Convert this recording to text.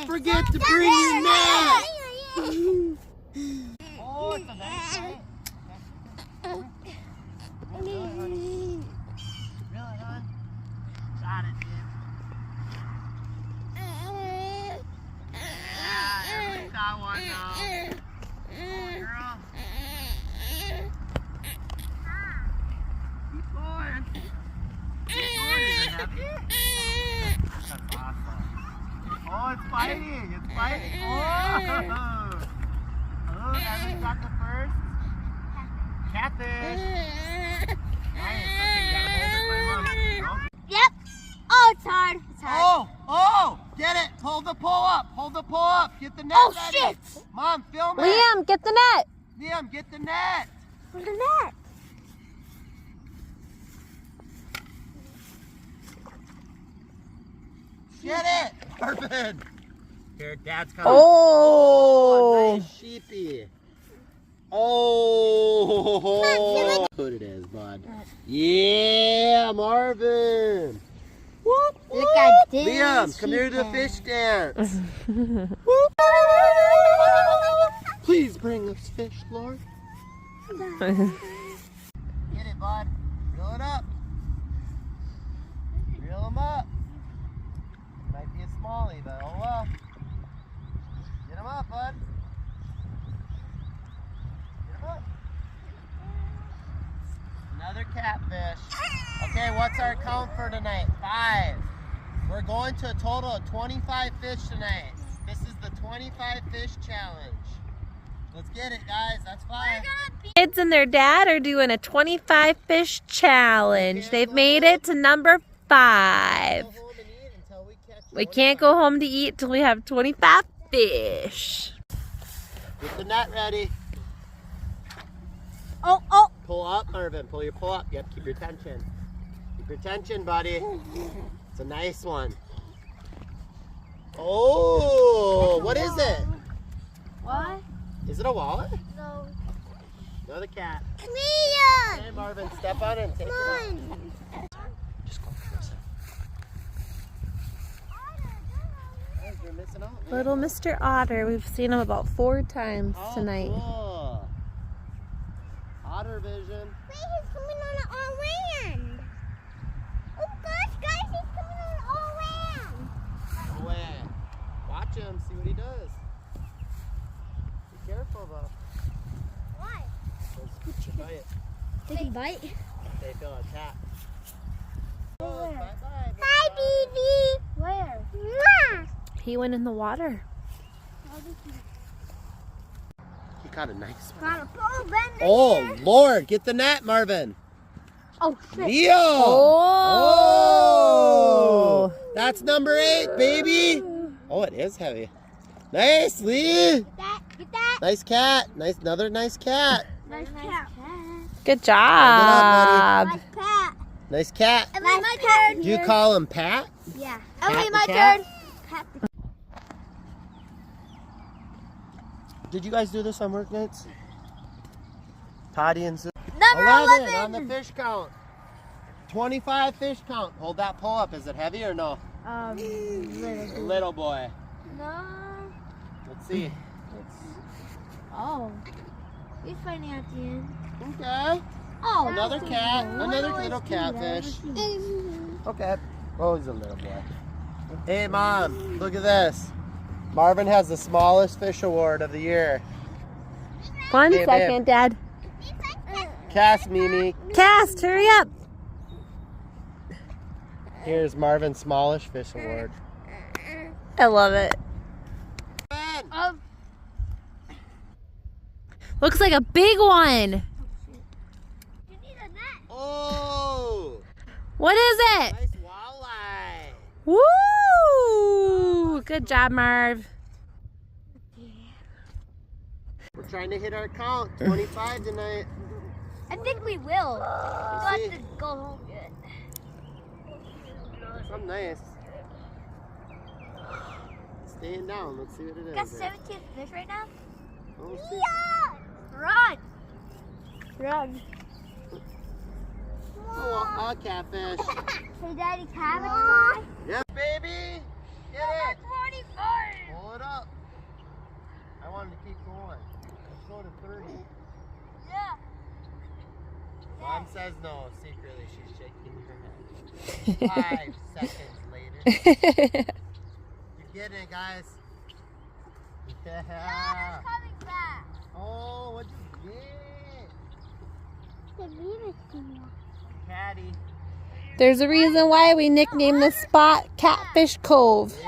forget to bring your net. Oh, it's a nice night. Really, hon? Got it, dude. Yeah, everybody got one now. Girl. Keep going. Keep going. Is it heavy? That's awesome. Oh, it's fighting. It's fighting. Oh, Evan got the first. Catfish. Nice. Okay, you gotta hold it, my mom. Nope. Yep. Oh, it's hard. It's hard. Oh, get it. Hold the pole up. Hold the pole up. Get the net ready. Shit. Mom, film it. Liam, get the net. Liam, get the net. Where's the net? Get it. Marvin. Here, Dad's coming. Oh. Nice sheepy. Oh. What it is, bud. Yeah, Marvin. Whoop, whoop. Look at this. Liam, come here to the fish dance. Please bring us fish, Lord. Get it, bud. Reel it up. Reel them up. Might be a smallie, but oh well. Get them up, bud. Get them up. Another catfish. Okay, what's our count for tonight? 5. We're going to a total of 25 fish tonight. This is the 25 fish challenge. Let's get it, guys. That's 5. Kids and their dad are doing a 25 fish challenge. They've made it to number 5. We can't go home to eat till we have 25 fish. Get the net ready. Oh. Pull up, Marvin. Pull your pull up. Yep, keep your tension. Keep your tension, buddy. It's a nice one. Oh, what is it? What? Is it a walleye? No. Another cat. Come here. Hey, Marvin, step on it and take it out. Just go for this. Hey, you're missing out. Little Mr. Otter. We've seen him about 4 times tonight. Cool. Otter vision. Wait, he's coming on our land. Oh gosh, guys, he's coming on our land. Go away. Watch him, see what he does. Be careful though. Why? Scooch it. Bite. Did he bite? They feel attacked. Where? Bye-bye. Hi, baby. Where? Mwah. He went in the water. He caught a nice one. Got a ball bender. Oh, Lord. Get the net, Marvin. Oh, shit. Leo. Oh. That's number 8, baby. Oh, it is heavy. Nice, Lee. Get that. Nice cat. Another nice cat. Nice cat. Good job. Nice cat. Nice cat. Nice my turn. Do you call him Pat? Yeah. Pat Okay, the my cat? turn. Pat the Did you guys do this on work nights? Potty and Sue. Number 11. On the fish count. 25 fish count. Hold that pull up. Is it heavy or no? Little boy. No. Let's see. Oh. He's finding at the end. Okay. Oh. Another cat. Another little catfish. Okay. Oh, he's a little boy. Hey, Mom. Look at this. Marvin has the smallest fish award of the year. One Hey, second, babe. Dad. Cast, Mimi. Cast, hurry up. Here's Marvin's smallest fish award. I love it. Looks like a big one. Oh! What is it? Nice walleye. Woo! Good job, Marv. We're trying to hit our count. 25 tonight. I think we will. We got to go home yet. Something nice. Staying down. Let's see what it is. Got 17 fish right now? Let's see. Yeah! Run! Run. Oh, a catfish. Hey, Daddy, can I have a try? Yes, baby. Get it. 25! Oh, to keep going. Let's go to 30. Yeah. Mom says no. Secretly, she's shaking her head. 5 seconds later. You're getting it, guys. Yeah. Dad, it's coming back. Oh, what'd you get? The beaver's coming back. Caddy. There's a reason why we nicknamed this spot Catfish Cove. Yeah.